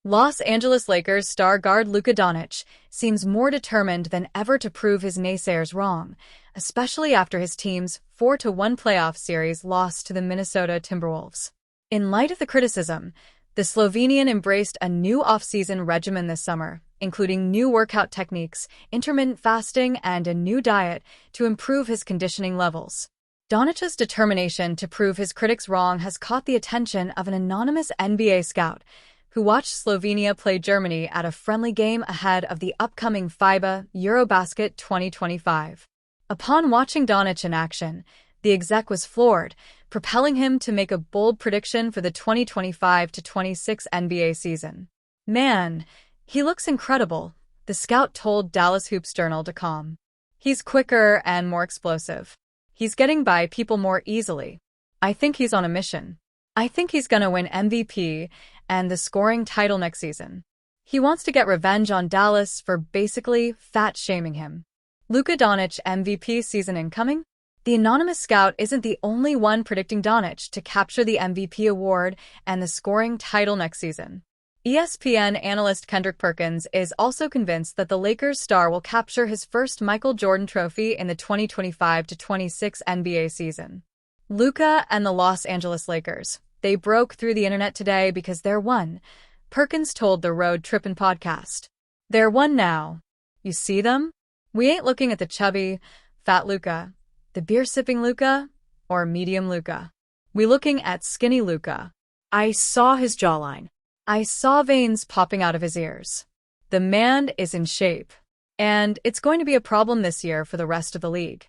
Los Angeles Lakers star guard Luka Doncic seems more determined than ever to prove his naysayers wrong, especially after his team's 4-1 playoff series loss to the Minnesota Timberwolves. In light of the criticism, the Slovenian embraced a new off-season regimen this summer, including new workout techniques, intermittent fasting, and a new diet to improve his conditioning levels. Doncic's determination to prove his critics wrong has caught the attention of an anonymous NBA scout who watched Slovenia play Germany at a friendly game ahead of the upcoming FIBA Eurobasket 2025. Upon watching Doncic in action, the exec was floored, propelling him to make a bold prediction for the 2025-26 NBA season. "Man, he looks incredible," the scout told DallasHoopsJournal.com. "He's quicker and more explosive. He's getting by people more easily. I think he's on a mission. I think he's gonna win MVP and the scoring title next season. He wants to get revenge on Dallas for basically fat-shaming him. Luka Doncic MVP season incoming?" The anonymous scout isn't the only one predicting Doncic to capture the MVP award and the scoring title next season. ESPN analyst Kendrick Perkins is also convinced that the Lakers star will capture his first Michael Jordan trophy in the 2025-26 NBA season. Luka and the Los Angeles Lakers. They broke through the internet today because they're one, Perkins told the Road Trippin' podcast. "They're one now. You see them? We ain't looking at the chubby, fat Luka, the beer-sipping Luka, or medium Luka. We looking at skinny Luka. I saw his jawline. I saw veins popping out of his ears. The man is in shape. And it's going to be a problem this year for the rest of the league."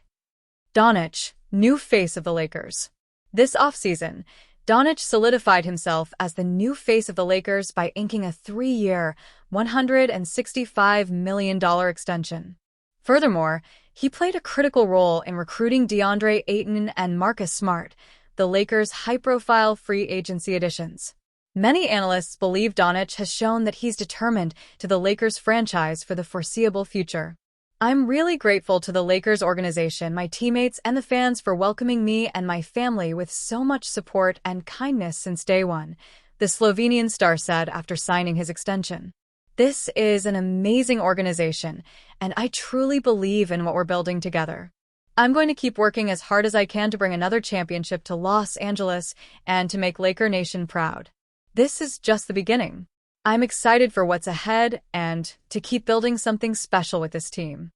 Doncic, new face of the Lakers. This offseason, Doncic solidified himself as the new face of the Lakers by inking a 3-year, $165 million extension. Furthermore, he played a critical role in recruiting DeAndre Ayton and Marcus Smart, the Lakers' high-profile free agency additions. Many analysts believe Doncic has shown that he's determined to the Lakers franchise for the foreseeable future. "I'm really grateful to the Lakers organization, my teammates, and the fans for welcoming me and my family with so much support and kindness since day one," the Slovenian star said after signing his extension. "This is an amazing organization, and I truly believe in what we're building together. I'm going to keep working as hard as I can to bring another championship to Los Angeles and to make Laker Nation proud. This is just the beginning. I'm excited for what's ahead and to keep building something special with this team."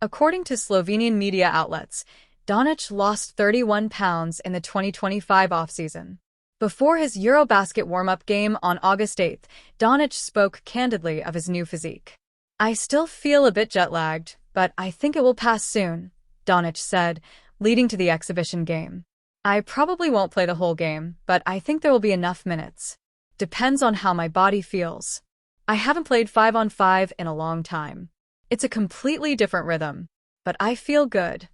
According to Slovenian media outlets, Doncic lost 31 pounds in the 2025 offseason. Before his Eurobasket warm-up game on August 8, Doncic spoke candidly of his new physique. "I still feel a bit jet-lagged, but I think it will pass soon," Doncic said, leading to the exhibition game. "I probably won't play the whole game, but I think there will be enough minutes. Depends on how my body feels. I haven't played 5-on-5 in a long time. It's a completely different rhythm, but I feel good."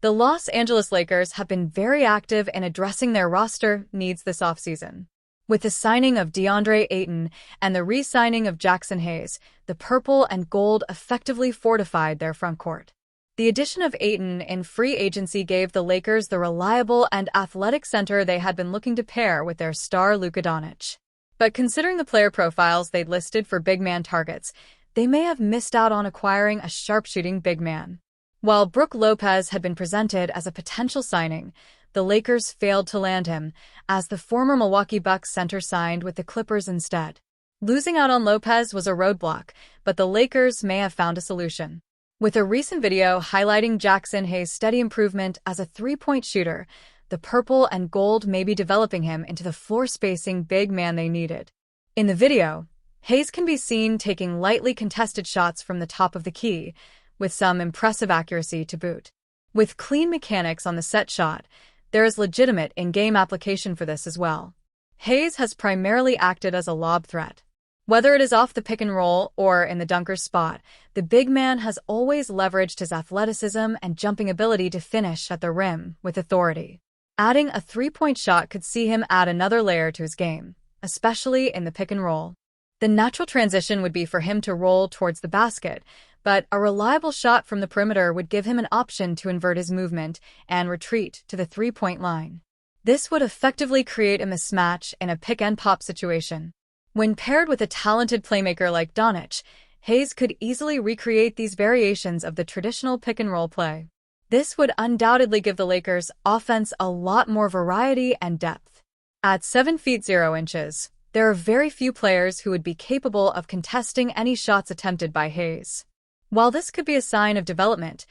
The Los Angeles Lakers have been very active in addressing their roster needs this offseason. With the signing of DeAndre Ayton and the re-signing of Jackson Hayes, the purple and gold effectively fortified their frontcourt. The addition of Ayton in free agency gave the Lakers the reliable and athletic center they had been looking to pair with their star Luka Doncic. But considering the player profiles they'd listed for big man targets, they may have missed out on acquiring a sharpshooting big man. While Brook Lopez had been presented as a potential signing, the Lakers failed to land him, as the former Milwaukee Bucks center signed with the Clippers instead. Losing out on Lopez was a roadblock, but the Lakers may have found a solution. With a recent video highlighting Jackson Hayes' steady improvement as a three-point shooter, the purple and gold may be developing him into the floor-spacing big man they needed. In the video, Hayes can be seen taking lightly contested shots from the top of the key, with some impressive accuracy to boot. With clean mechanics on the set shot, there is legitimate in-game application for this as well. Hayes has primarily acted as a lob threat. Whether it is off the pick and roll or in the dunker's spot, the big man has always leveraged his athleticism and jumping ability to finish at the rim with authority. Adding a three-point shot could see him add another layer to his game, especially in the pick and roll. The natural transition would be for him to roll towards the basket, but a reliable shot from the perimeter would give him an option to invert his movement and retreat to the three-point line. This would effectively create a mismatch in a pick-and-pop situation. When paired with a talented playmaker like Doncic, Hayes could easily recreate these variations of the traditional pick-and-roll play. This would undoubtedly give the Lakers' offense a lot more variety and depth. At 7 feet 0 inches, there are very few players who would be capable of contesting any shots attempted by Hayes. While this could be a sign of development,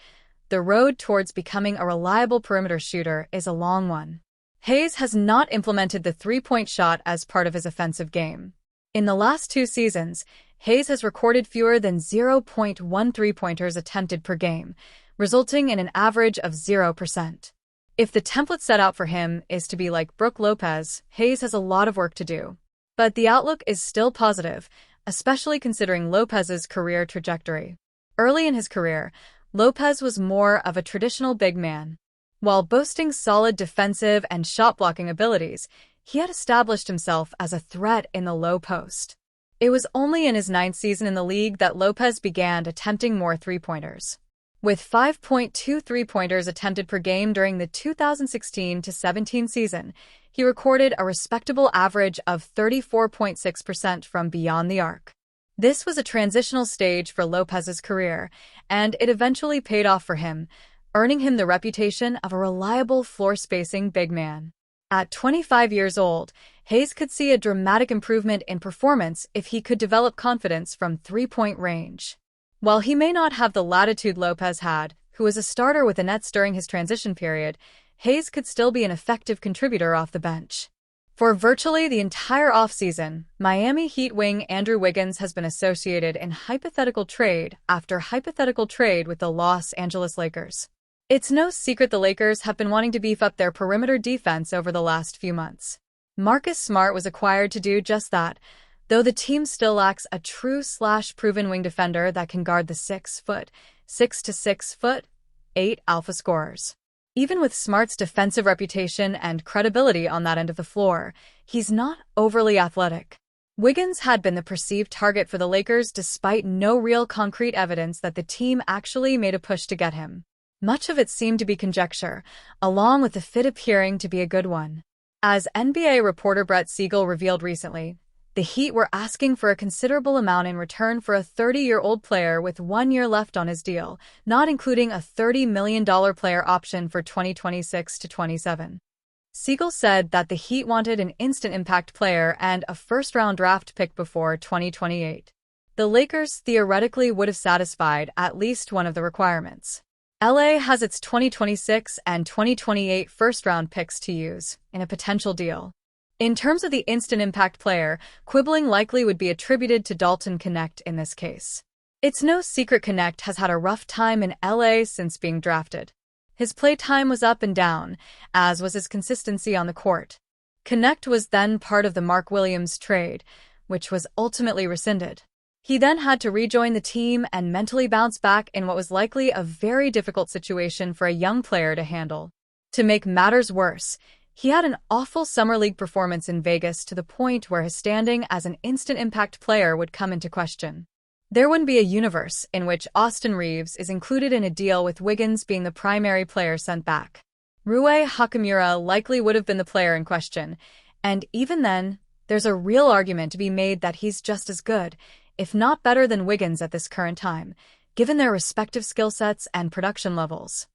the road towards becoming a reliable perimeter shooter is a long one. Hayes has not implemented the three-point shot as part of his offensive game. In the last 2 seasons, Hayes has recorded fewer than 0.1 three-pointers attempted per game, resulting in an average of 0%. If the template set out for him is to be like Brook Lopez, Hayes has a lot of work to do. But the outlook is still positive, especially considering Lopez's career trajectory. Early in his career, Lopez was more of a traditional big man. While boasting solid defensive and shot-blocking abilities, he had established himself as a threat in the low post. It was only in his 9th season in the league that Lopez began attempting more three-pointers. With 5.2 three-pointers attempted per game during the 2016-17 season, he recorded a respectable average of 34.6% from beyond the arc. This was a transitional stage for Lopez's career, and it eventually paid off for him, earning him the reputation of a reliable floor-spacing big man. At 25 years old, Hayes could see a dramatic improvement in performance if he could develop confidence from three-point range. While he may not have the latitude Lopez had, who was a starter with the Nets during his transition period, Hayes could still be an effective contributor off the bench. For virtually the entire offseason, Miami Heat wing Andrew Wiggins has been associated in hypothetical trade after hypothetical trade with the Los Angeles Lakers. It's no secret the Lakers have been wanting to beef up their perimeter defense over the last few months. Marcus Smart was acquired to do just that, though the team still lacks a true/proven wing defender that can guard the 6 to 6'8" alpha scorers. Even with Smart's defensive reputation and credibility on that end of the floor, he's not overly athletic. Wiggins had been the perceived target for the Lakers despite no real concrete evidence that the team actually made a push to get him. Much of it seemed to be conjecture, along with the fit appearing to be a good one. As NBA reporter Brett Siegel revealed recently, the Heat were asking for a considerable amount in return for a 30-year-old player with 1 year left on his deal, not including a $30 million player option for 2026 to 27. Siegel said that the Heat wanted an instant impact player and a first-round draft pick before 2028. The Lakers theoretically would have satisfied at least one of the requirements. LA has its 2026 and 2028 first-round picks to use in a potential deal. In terms of the instant impact player, quibbling likely would be attributed to Dalton Knecht in this case. It's no secret Knecht has had a rough time in LA since being drafted. His play time was up and down, as was his consistency on the court. Knecht was then part of the Mark Williams trade, which was ultimately rescinded. He then had to rejoin the team and mentally bounce back in what was likely a very difficult situation for a young player to handle. To make matters worse, he had an awful summer league performance in Vegas to the point where his standing as an instant impact player would come into question. There wouldn't be a universe in which Austin Reeves is included in a deal with Wiggins being the primary player sent back. Rui Hachimura likely would have been the player in question, and even then, there's a real argument to be made that he's just as good, if not better than Wiggins at this current time, given their respective skill sets and production levels.